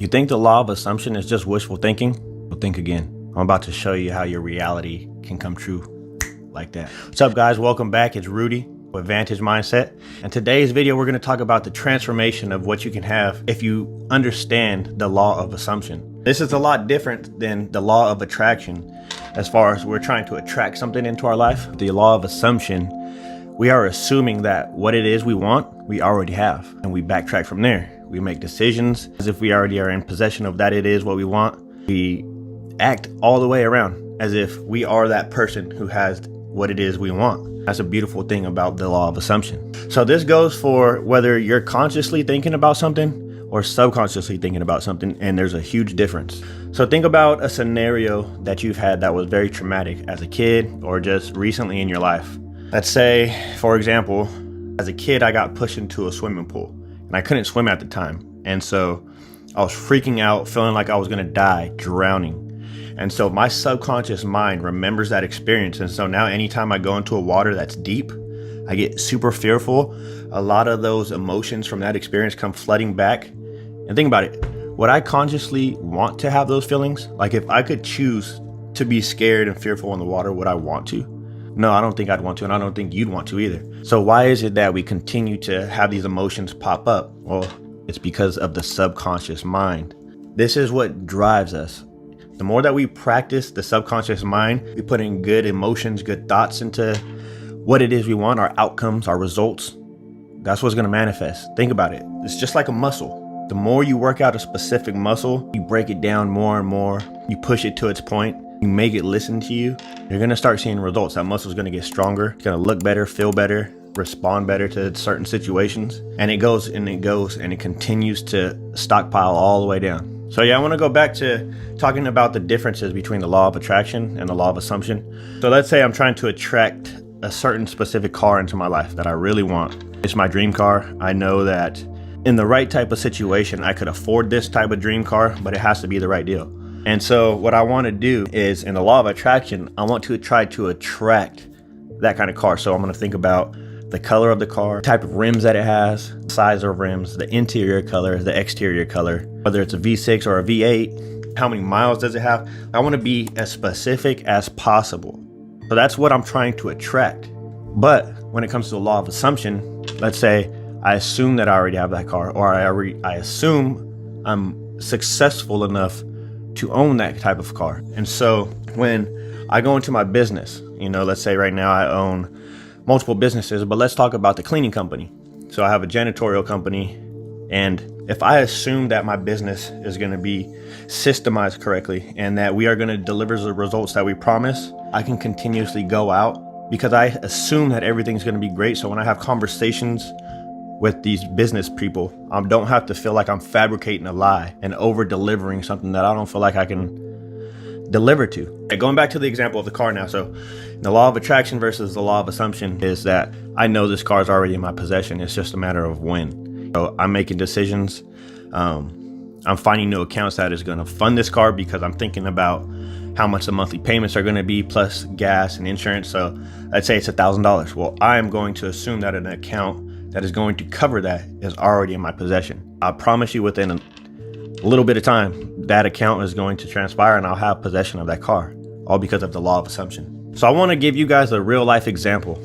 You think the law of assumption is just wishful thinking? Well, think again. I'm about to show you how your reality can come true like that. What's up, guys? Welcome back. It's Rudy with Vantage Mindset. In today's video, we're going to talk about the transformation of what you can have if you understand the law of assumption. This is a lot different than the law of attraction as far as we're trying to attract something into our life. The law of assumption, we are assuming that what it is we want, we already have, and we backtrack from there. We make decisions as if we already are in possession of that it is what we want. We act all the way around as if we are that person who has what it is we want. That's a beautiful thing about the law of assumption. So this goes for whether you're consciously thinking about something or subconsciously thinking about something, and there's a huge difference. So think about a scenario that you've had that was very traumatic as a kid or just recently in your life. Let's say, for example, as a kid, I got pushed into a swimming pool and I couldn't swim at the time. And so I was freaking out, feeling like I was gonna die, drowning. And so my subconscious mind remembers that experience. And so now anytime I go into a water that's deep, I get super fearful. A lot of those emotions from that experience come flooding back. And think about it. Would I consciously want to have those feelings? Like if I could choose to be scared and fearful in the water, would I want to? No, I don't think I'd want to, and I don't think you'd want to either. So why is it that we continue to have these emotions pop up? Well, it's because of the subconscious mind. This is what drives us. The more that we practice the subconscious mind, we put in good emotions, good thoughts into what it is we want, our outcomes, our results. That's what's going to manifest. Think about it. It's just like a muscle. The more you work out a specific muscle, you break it down more and more. You push it to its point. You make it listen to you. You're going to start seeing results. That muscle is going to get stronger. It's going to look better, feel better, respond better to certain situations. And it goes and it goes and it continues to stockpile all the way down. So yeah, I want to go back to talking about the differences between the law of attraction and the law of assumption. So let's say I'm trying to attract a certain specific car into my life that I really want. It's my dream car. I know that in the right type of situation, I could afford this type of dream car, but it has to be the right deal. And so what I want to do is, in the law of attraction, I want to try to attract that kind of car. So I'm going to think about the color of the car, type of rims that it has, size of rims, the interior color, the exterior color, whether it's a V6 or a V8, how many miles does it have? I want to be as specific as possible. So that's what I'm trying to attract. But when it comes to the law of assumption, let's say I assume that I already have that car, or I assume I'm successful enough to own that type of car. And so when I go into my business, let's say right now I own multiple businesses, but let's talk about the cleaning company. So I have a janitorial company, and if I assume that my business is going to be systemized correctly and that we are going to deliver the results that we promise, I can continuously go out because I assume that everything's going to be great. So when I have conversations with these business people, I don't have to feel like I'm fabricating a lie and over delivering something that I don't feel like I can deliver to. Okay, going back to the example of the car now. So the law of attraction versus the law of assumption is that I know this car is already in my possession. It's just a matter of when. So I'm making decisions. I'm finding new accounts that is going to fund this car because I'm thinking about how much the monthly payments are going to be plus gas and insurance. So let's say it's $1,000. Well, I am going to assume that an account that is going to cover that is already in my possession. I promise you within a little bit of time, that account is going to transpire and I'll have possession of that car, all because of the law of assumption. So I want to give you guys a real life example.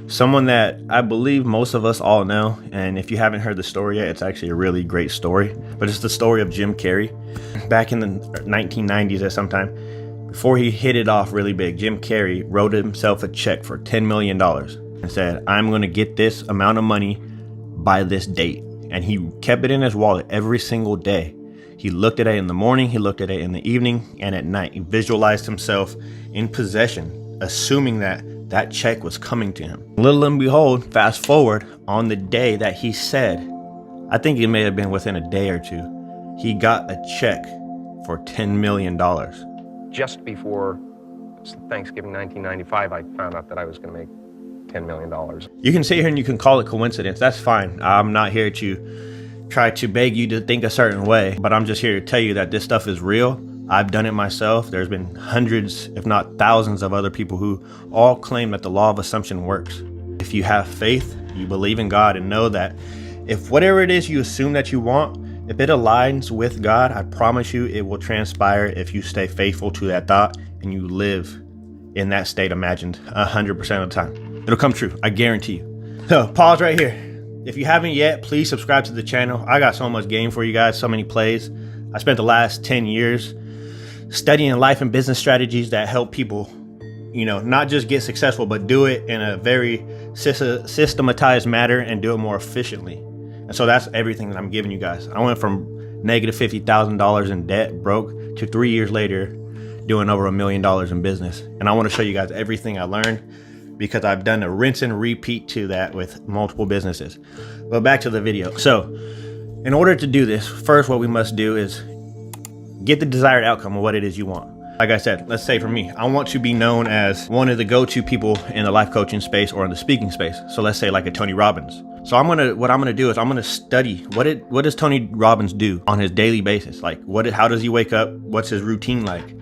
Someone that I believe most of us all know. And if you haven't heard the story yet, it's actually a really great story, but it's the story of Jim Carrey. Back in the 1990s at some time, before he hit it off really big, Jim Carrey wrote himself a check for $10 million. And said, I'm going to get this amount of money by this date. And he kept it in his wallet every single day. He looked at it in the morning, he looked at it in the evening, and at night. He visualized himself in possession, assuming that that check was coming to him. Little and behold, fast forward on the day that he said, I think it may have been within a day or two, he got a check for $10 million. Just before Thanksgiving 1995, I found out that I was going to make $10 million. You can sit here and you can call it coincidence. That's fine. I'm not here to try to beg you to think a certain way, but I'm just here to tell you that this stuff is real. I've done it myself. There's been hundreds, if not thousands of other people who all claim that the law of assumption works. If you have faith, you believe in God, and know that if whatever it is you assume that you want, If it aligns with God, I promise you it will transpire if you stay faithful to that thought and you live in that state imagined 100% of the time. It'll come true, I guarantee you. So pause right here. If you haven't yet, please subscribe to the channel. I got so much game for you guys, so many plays. I spent the last 10 years studying life and business strategies that help people, not just get successful, but do it in a very systematized manner and do it more efficiently. And so that's everything that I'm giving you guys. I went from negative $50,000 in debt, broke, to 3 years later doing over $1 million in business. And I want to show you guys everything I learned because I've done a rinse and repeat to that with multiple businesses. But back to the video. So in order to do this, first what we must do is get the desired outcome of what it is you want. Like I said, let's say for me, I want to be known as one of the go-to people in the life coaching space or in the speaking space. So let's say like a Tony Robbins. So what I'm gonna do is I'm gonna study what does Tony Robbins do on his daily basis? Like how does he wake up? What's his routine like?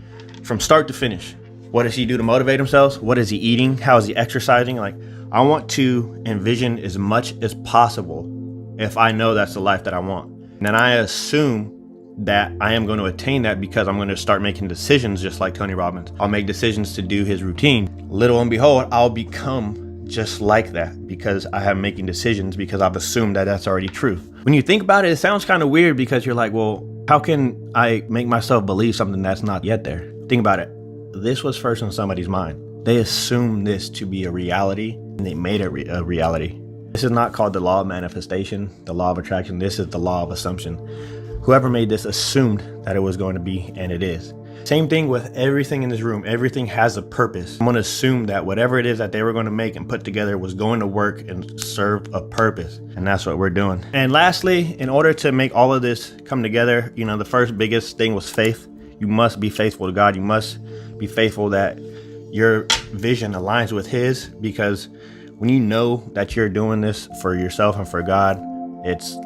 From start to finish. What does he do to motivate himself? What is he eating? How is he exercising? Like, I want to envision as much as possible if I know that's the life that I want. And then I assume that I am going to attain that because I'm going to start making decisions just like Tony Robbins. I'll make decisions to do his routine. Little and behold, I'll become just like that because I am making decisions because I've assumed that that's already true. When you think about it, it sounds kind of weird because you're like, well, how can I make myself believe something that's not yet there? Think about it. This was first in somebody's mind. They assumed this to be a reality and they made it a reality. This is not called the law of manifestation, the law of attraction. This is the law of assumption. Whoever made this assumed that it was going to be, and it is. Same thing with everything in this room. Everything has a purpose. I'm going to assume that whatever it is that they were going to make and put together was going to work and serve a purpose. And that's what we're doing. And lastly, in order to make all of this come together, the first biggest thing was faith. You must be faithful to God. You must be faithful that your vision aligns with His, because when you know that you're doing this for yourself and for God, it's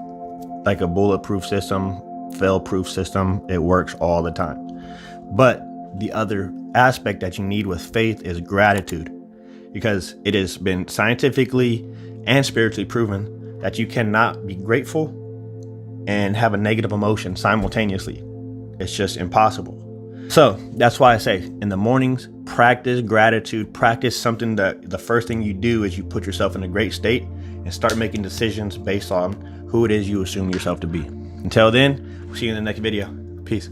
like a bulletproof system, fail-proof system. It works all the time. But the other aspect that you need with faith is gratitude, because it has been scientifically and spiritually proven that you cannot be grateful and have a negative emotion simultaneously. It's just impossible. So that's why I say in the mornings, practice gratitude, practice something that the first thing you do is you put yourself in a great state and start making decisions based on who it is you assume yourself to be. Until then, we'll see you in the next video. Peace.